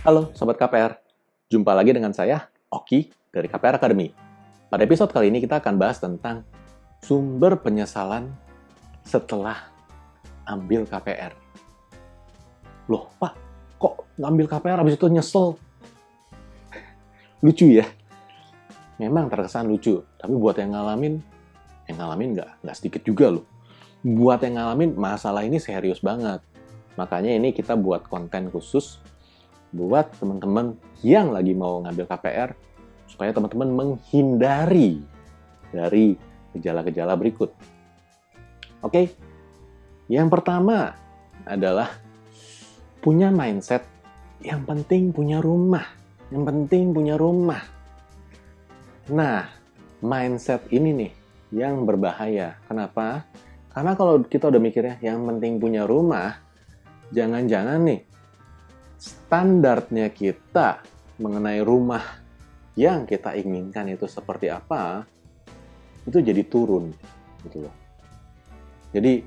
Halo Sobat KPR, jumpa lagi dengan saya, Oki, dari KPR Academy. Pada episode kali ini kita akan bahas tentang sumber penyesalan setelah ambil KPR. Loh Pak, kok ngambil KPR habis itu nyesel? Lucu ya? Memang terkesan lucu, tapi buat yang ngalamin nggak sedikit juga loh. Buat yang ngalamin, masalah ini serius banget. Makanya ini kita buat konten khusus buat teman-teman yang lagi mau ngambil KPR, supaya teman-teman menghindari dari gejala-gejala berikut. Oke, yang pertama adalah punya mindset yang penting punya rumah. Yang penting punya rumah. Nah, mindset ini nih yang berbahaya. Kenapa? Karena kalau kita udah mikirnya yang penting punya rumah, jangan-jangan nih standarnya kita mengenai rumah yang kita inginkan itu seperti apa, itu jadi turun gitu loh. Jadi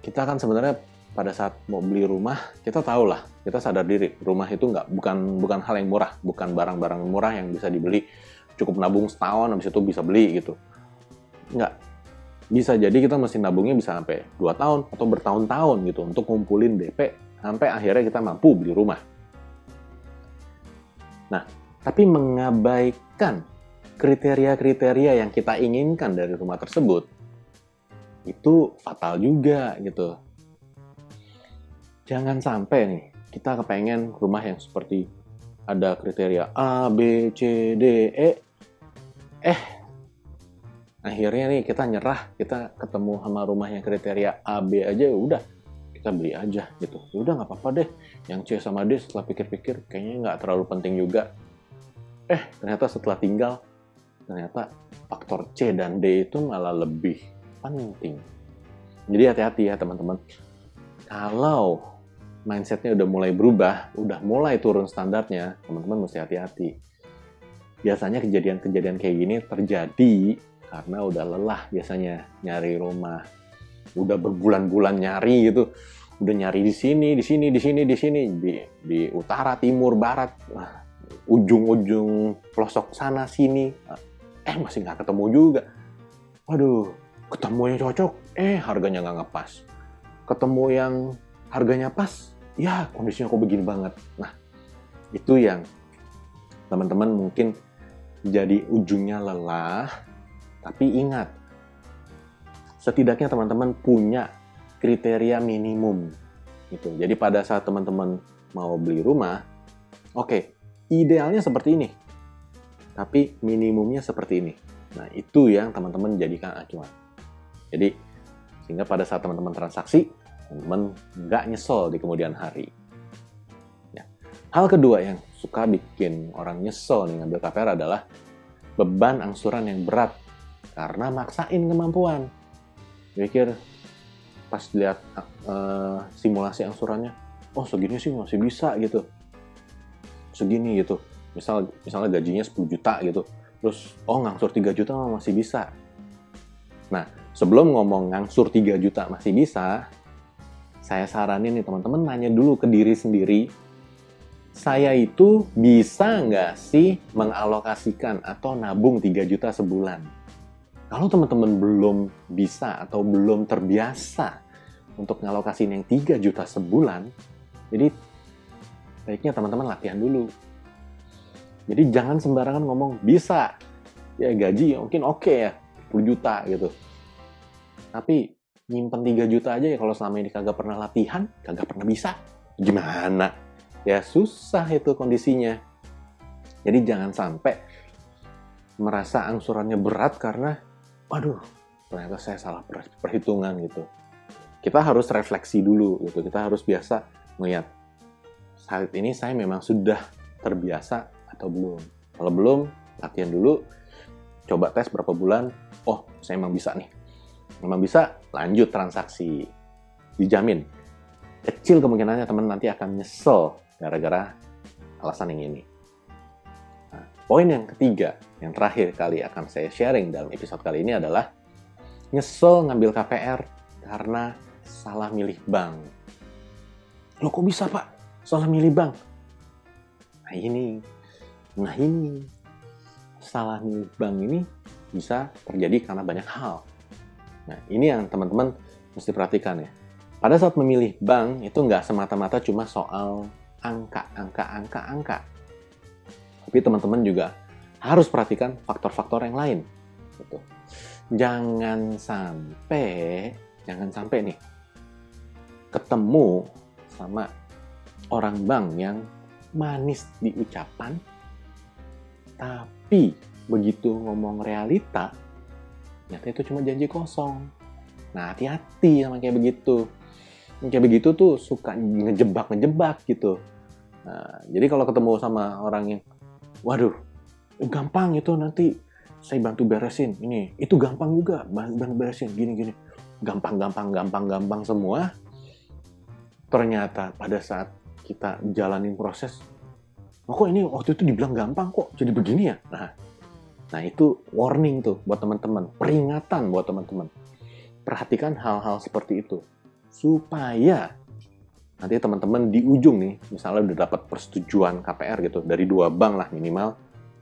kita kan sebenarnya pada saat mau beli rumah, kita tahu lah, kita sadar diri rumah itu bukan hal yang murah, bukan barang-barang murah yang bisa dibeli cukup nabung setahun habis itu bisa beli gitu. Nggak. Bisa jadi kita mesti nabungnya bisa sampai 2 tahun atau bertahun-tahun gitu untuk ngumpulin DP sampai akhirnya kita mampu beli rumah. Nah, tapi mengabaikan kriteria-kriteria yang kita inginkan dari rumah tersebut, itu fatal juga gitu. Jangan sampai nih, kita kepengen rumah yang seperti ada kriteria A, B, C, D, E. Akhirnya nih kita nyerah, kita ketemu sama rumah yang kriteria A, B aja, udah kita beli aja gitu. Udah nggak apa-apa deh, yang C sama D setelah pikir-pikir kayaknya nggak terlalu penting juga. Ternyata setelah tinggal, ternyata faktor C dan D itu malah lebih penting. Jadi hati-hati ya teman-teman. Kalau mindsetnya udah mulai berubah, udah mulai turun standarnya, teman-teman mesti hati-hati. Biasanya kejadian-kejadian kayak gini terjadi karena udah lelah biasanya nyari rumah. Udah berbulan-bulan nyari gitu. Udah nyari di sini, di utara, timur, barat, ujung-ujung pelosok sana sini. Masih nggak ketemu juga. Waduh, ketemu yang cocok, harganya nggak ngepas. Ketemu yang harganya pas, ya kondisinya kok begini banget. Nah, itu yang teman-teman mungkin jadi ujungnya lelah, tapi ingat, setidaknya teman-teman punya kriteria minimum. Gitu. Jadi pada saat teman-teman mau beli rumah, oke, idealnya seperti ini, tapi minimumnya seperti ini. Nah, itu yang teman-teman jadikan acuan. Jadi, sehingga pada saat teman-teman transaksi, teman-teman nggak nyesel di kemudian hari. Ya. Hal kedua yang suka bikin orang nyesel nih ngambil KPR adalah beban angsuran yang berat karena maksain kemampuan. Pikir pas lihat simulasi angsurannya, segini sih masih bisa gitu. Segini gitu. Misalnya gajinya 10 juta gitu. Terus ngangsur 3 juta masih bisa. Nah, sebelum ngomong ngangsur 3 juta masih bisa, saya saranin nih teman-teman nanya dulu ke diri sendiri, saya itu bisa nggak sih mengalokasikan atau nabung 3 juta sebulan? Kalau teman-teman belum bisa atau belum terbiasa untuk ngalokasin yang 3 juta sebulan, jadi baiknya teman-teman latihan dulu. Jadi jangan sembarangan ngomong, bisa. Ya gaji mungkin oke ya, 10 juta gitu. Tapi nyimpen 3 juta aja ya kalau selama ini kagak pernah latihan, kagak pernah bisa. Gimana? Ya susah itu kondisinya. Jadi jangan sampai merasa angsurannya berat karena waduh, ternyata saya salah perhitungan gitu. Kita harus refleksi dulu gitu. Kita harus biasa melihat saat ini saya memang sudah terbiasa atau belum. Kalau belum, latihan dulu. Coba tes berapa bulan. Saya memang bisa nih. Memang bisa, lanjut transaksi. Dijamin. Kecil kemungkinannya teman nanti akan nyesel gara-gara alasan yang ini. Nah, poin yang ketiga, yang terakhir kali akan saya sharing dalam episode kali ini adalah nyesel ngambil KPR karena salah milih bank. Loh kok bisa Pak? Salah milih bank? Nah ini, salah milih bank ini bisa terjadi karena banyak hal. Nah, ini yang teman-teman mesti perhatikan ya. Pada saat memilih bank, itu nggak semata-mata cuma soal angka. Tapi teman-teman juga harus perhatikan faktor-faktor yang lain. Gitu. Jangan sampai nih, ketemu sama orang bank yang manis di ucapan, tapi begitu ngomong realita, ternyata itu cuma janji kosong. Nah, hati-hati sama kayak begitu. Kayak begitu tuh suka ngejebak gitu. Nah, jadi kalau ketemu sama orang yang, waduh, gampang itu nanti saya bantu beresin ini, itu gampang juga, bantu beresin gini. Gampang semua. Ternyata pada saat kita jalanin proses, kok ini waktu itu dibilang gampang kok jadi begini ya? Nah itu warning tuh buat teman-teman, peringatan buat teman-teman. Perhatikan hal-hal seperti itu supaya nanti teman-teman di ujung nih, misalnya udah dapat persetujuan KPR gitu dari 2 bank lah minimal,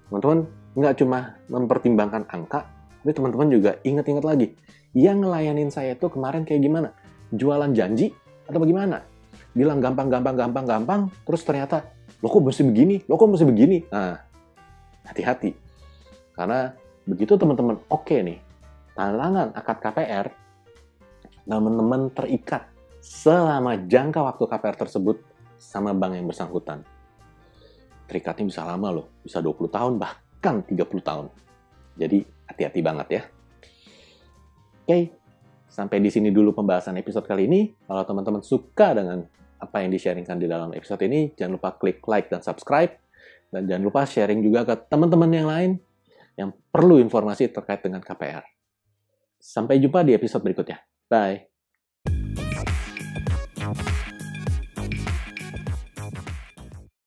teman-teman nggak cuma mempertimbangkan angka, tapi teman-teman juga ingat-ingat lagi, yang ngelayanin saya itu kemarin kayak gimana? Jualan janji atau bagaimana? Bilang gampang, terus ternyata lo kok mesti begini? Nah, hati-hati. Karena begitu teman-teman oke nih, talangan akad KPR, teman-teman terikat selama jangka waktu KPR tersebut sama bank yang bersangkutan. Terikatnya bisa lama loh, bisa 20 tahun, bahkan 30 tahun. Jadi hati-hati banget ya. Oke, sampai di sini dulu pembahasan episode kali ini. Kalau teman-teman suka dengan apa yang di-sharingkan di dalam episode ini, jangan lupa klik like dan subscribe. Dan jangan lupa sharing juga ke teman-teman yang lain yang perlu informasi terkait dengan KPR. Sampai jumpa di episode berikutnya. Bye.